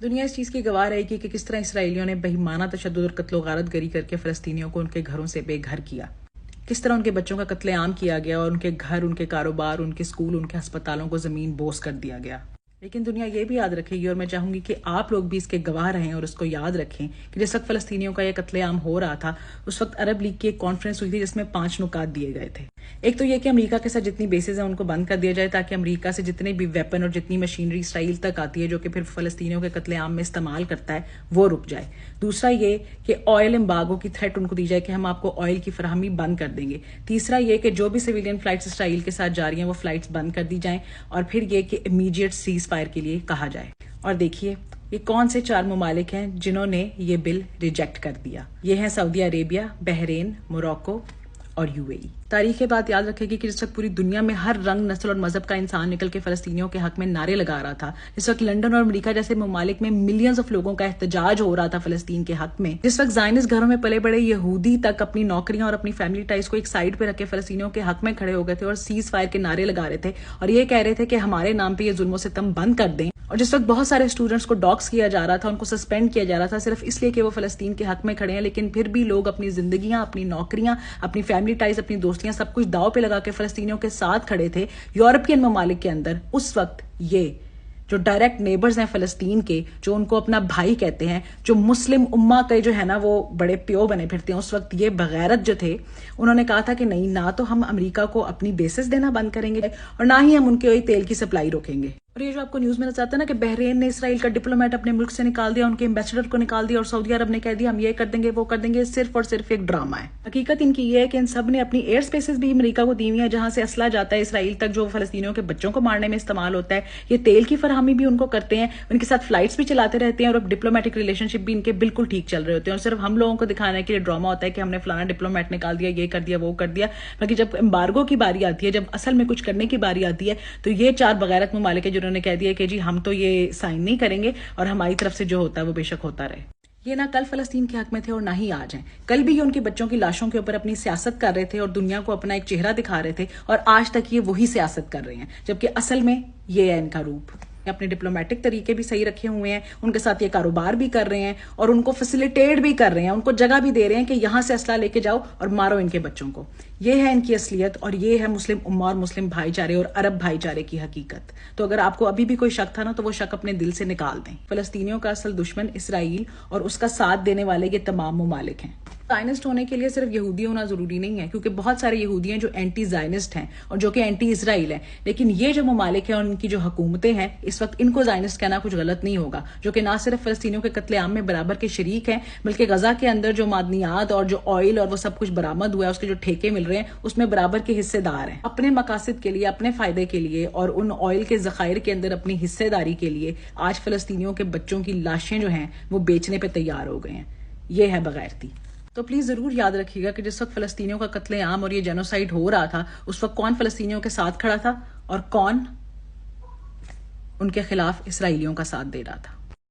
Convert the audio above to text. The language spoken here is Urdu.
دنیا اس چیز کی گواہ رہے گی کہ کس طرح اسرائیلیوں نے بہیمانہ تشدد اور قتل و غارت گری کر کے فلسطینیوں کو ان کے گھروں سے بے گھر کیا، کس طرح ان کے بچوں کا قتل عام کیا گیا اور ان کے گھر، ان کے کاروبار، ان کے اسکول، ان کے ہسپتالوں کو زمین بوس کر دیا گیا۔ لیکن دنیا یہ بھی یاد رکھے گی، اور میں چاہوں گی کہ آپ لوگ بھی اس کے گواہ رہیں اور اس کو یاد رکھیں کہ جس وقت فلسطینیوں کا یہ قتل عام ہو رہا تھا، اس وقت عرب لیگ کی ایک کانفرنس ہوئی تھی جس میں 5 نکات دیے گئے تھے۔ ایک تو یہ کہ امریکہ کے ساتھ جتنی بیسز ہیں ان کو بند کر دیا جائے تاکہ امریکہ سے جتنے بھی ویپن اور جتنی مشینری اسرائیل تک آتی ہے جو کہ پھر فلسطینیوں کے قتل عام میں استعمال کرتا ہے وہ رک جائے۔ دوسرا یہ کہ آئل امبارگو کی تھریٹ ان کو دی جائے کہ ہم آپ کو آئل کی فراہمی بند کر دیں گے۔ تیسرا یہ کہ جو بھی سویلین فلائٹس اسرائیل کے ساتھ جاری ہیں وہ فلائٹس بند کر دی جائیں، اور پھر یہ کہ امیڈیٹ سیز فائر کے لیے کہا جائے۔ اور دیکھیے یہ کون سے 4 ممالک ہیں جنہوں نے یہ بل ریجیکٹ کر دیا۔ یہ ہیں سعودی عربیہ، بحرین، موراکو اور UAE۔ تاریخ کے بات یاد رکھے گی کہ جس وقت پوری دنیا میں ہر رنگ، نسل اور مذہب کا انسان نکل کے فلسطینیوں کے حق میں نعرے لگا رہا تھا، جس وقت لندن اور امریکہ جیسے ممالک میں ملینز آف لوگوں کا احتجاج ہو رہا تھا فلسطین کے حق میں، جس وقت زائنسٹ گھروں میں پلے بڑے یہودی تک اپنی نوکریاں اور اپنی فیملی ٹائز کو ایک سائڈ پہ رکھ کے فلسطینیوں کے حق میں کھڑے ہو گئے تھے اور سیز فائر کے نعرے لگا رہے تھے اور یہ کہہ رہے تھے کہ ہمارے نام پہ یہ ظلم و ستم بند کر دیں، اور جس وقت بہت سارے اسٹوڈنٹس کو ڈاکس کیا جا رہا تھا، ان کو سسپینڈ کیا جا رہا تھا صرف اس لیے کہ وہ فلسطین کے حق میں کھڑے ہیں، لیکن پھر بھی لوگ اپنی زندگیاں، اپنی نوکریاں، اپنی فیملی ٹائز، اپنی دوستیاں سب کچھ داؤ پہ لگا کے فلسطینیوں کے ساتھ کھڑے تھے۔ یورپین ممالک کے اندر اس وقت یہ جو ڈائریکٹ نیبرز ہیں فلسطین کے، جو ان کو اپنا بھائی کہتے ہیں، جو مسلم امہ کے جو ہے نا وہ بڑے پیو بنے پھرتے ہیں، اس وقت یہ بغیرت جو تھے انہوں نے کہا تھا کہ نہیں، نہ تو ہم امریکہ کو اپنی بیسز دینا بند کریں گے اور نہ ہی ہم ان کے تیل کی سپلائی روکیں گے۔ اور یہ جو آپ کو نیوز میں نظر آتا ہے نا کہ بحرین نے اسرائیل کا ڈپلومیٹ اپنے ملک سے نکال دیا، ان کے ایمبیسڈر کو نکال دیا، اور سعودی عرب نے کہہ دیا ہم یہ کر دیں گے وہ کر دیں گے، صرف اور صرف ایک ڈرامہ ہے۔ حقیقت ان کی یہ ہے کہ ان سب نے اپنی ایئر سپیسز بھی امریکہ کو دی ہوئی ہیں جہاں سے اسلحہ جاتا ہے اسرائیل تک، جو فلسطینیوں کے بچوں کو مارنے میں استعمال ہوتا ہے۔ یہ تیل کی فراہمی بھی ان کو کرتے ہیں، ان کے ساتھ فلائٹس بھی چلاتے رہتے ہیں، اور ڈپلومیٹک ریلیشن شپ بھی ان کے بالکل ٹھیک چل رہے ہوتے ہیں، اور صرف ہم لوگوں کو دکھانے کے لیے ڈرامہ ہوتا ہے کہ ہم نے فلانا ڈپلومیٹ نکال دیا، یہ کر دیا وہ کر دیا۔ باقی جب امبارگو کی باری آتی ہے، جب اصل میں کچھ کرنے کی باری آتی ہے، تو یہ 4 بغیرت ممالک ہیں جنہوں نے کہہ دیا کہ جی ہم تو یہ سائن نہیں کریں گے اور ہماری طرف سے جو ہوتا ہے وہ بے شک ہوتا رہے۔ یہ نہ کل فلسطین کے حق میں تھے اور نہ ہی آج ہیں۔ کل بھی یہ ان کے بچوں کی لاشوں کے اوپر اپنی سیاست کر رہے تھے اور دنیا کو اپنا ایک چہرہ دکھا رہے تھے، اور آج تک یہ وہی سیاست کر رہے ہیں، جبکہ اصل میں یہ ہے ان کا روپ۔ اپنے ڈپلومیٹک طریقے بھی صحیح رکھے ہوئے ہیں، ان کے ساتھ یہ کاروبار بھی کر رہے ہیں اور ان کو فیسیلیٹیٹ بھی کر رہے ہیں، ان کو جگہ بھی دے رہے ہیں کہ یہاں سے اسلحہ لے کے جاؤ اور مارو ان کے بچوں کو۔ یہ ہے ان کی اصلیت، اور یہ ہے مسلم امہ اور مسلم بھائی چارے اور عرب بھائی چارے کی حقیقت۔ تو اگر آپ کو ابھی بھی کوئی شک تھا نا تو وہ شک اپنے دل سے نکال دیں۔ فلسطینیوں کا اصل دشمن اسرائیل اور اس کا ساتھ دینے والے یہ تمام ممالک ہیں۔ زائنسٹ ہونے کے لیے صرف یہودی ہونا ضروری نہیں ہے، کیونکہ بہت سارے یہودی ہیں جو اینٹی زائنسٹ ہیں اور جو کہ اینٹی اسرائیل ہیں، لیکن یہ جو ممالک ہیں اور ان کی جو حکومتیں ہیں اس وقت ان کو زائنسٹ کہنا کچھ غلط نہیں ہوگا، جو کہ نہ صرف فلسطینیوں کے قتل عام میں برابر کے شریک ہیں بلکہ غزہ کے اندر جو معدنیات اور جو آئل اور وہ سب کچھ برآمد ہوا ہے، اس کے جو ٹھیکے مل رہے ہیں اس میں برابر کے حصے دار ہیں۔ اپنے مقاصد کے لیے، اپنے فائدے کے لیے اور ان آئل کے ذخائر کے اندر اپنی حصے داری کے لیے آج فلسطینیوں کے بچوں کی لاشیں جو ہیں وہ بیچنے پہ تیار ہو گئے ہیں۔ یہ ہے بغیرتی۔ تو پلیز ضرور یاد رکھیے گا کہ جس وقت فلسطینیوں کا قتل عام اور یہ جینوسائیڈ ہو رہا تھا اس وقت کون فلسطینیوں کے ساتھ کھڑا تھا اور کون ان کے خلاف اسرائیلیوں کا ساتھ دے رہا تھا۔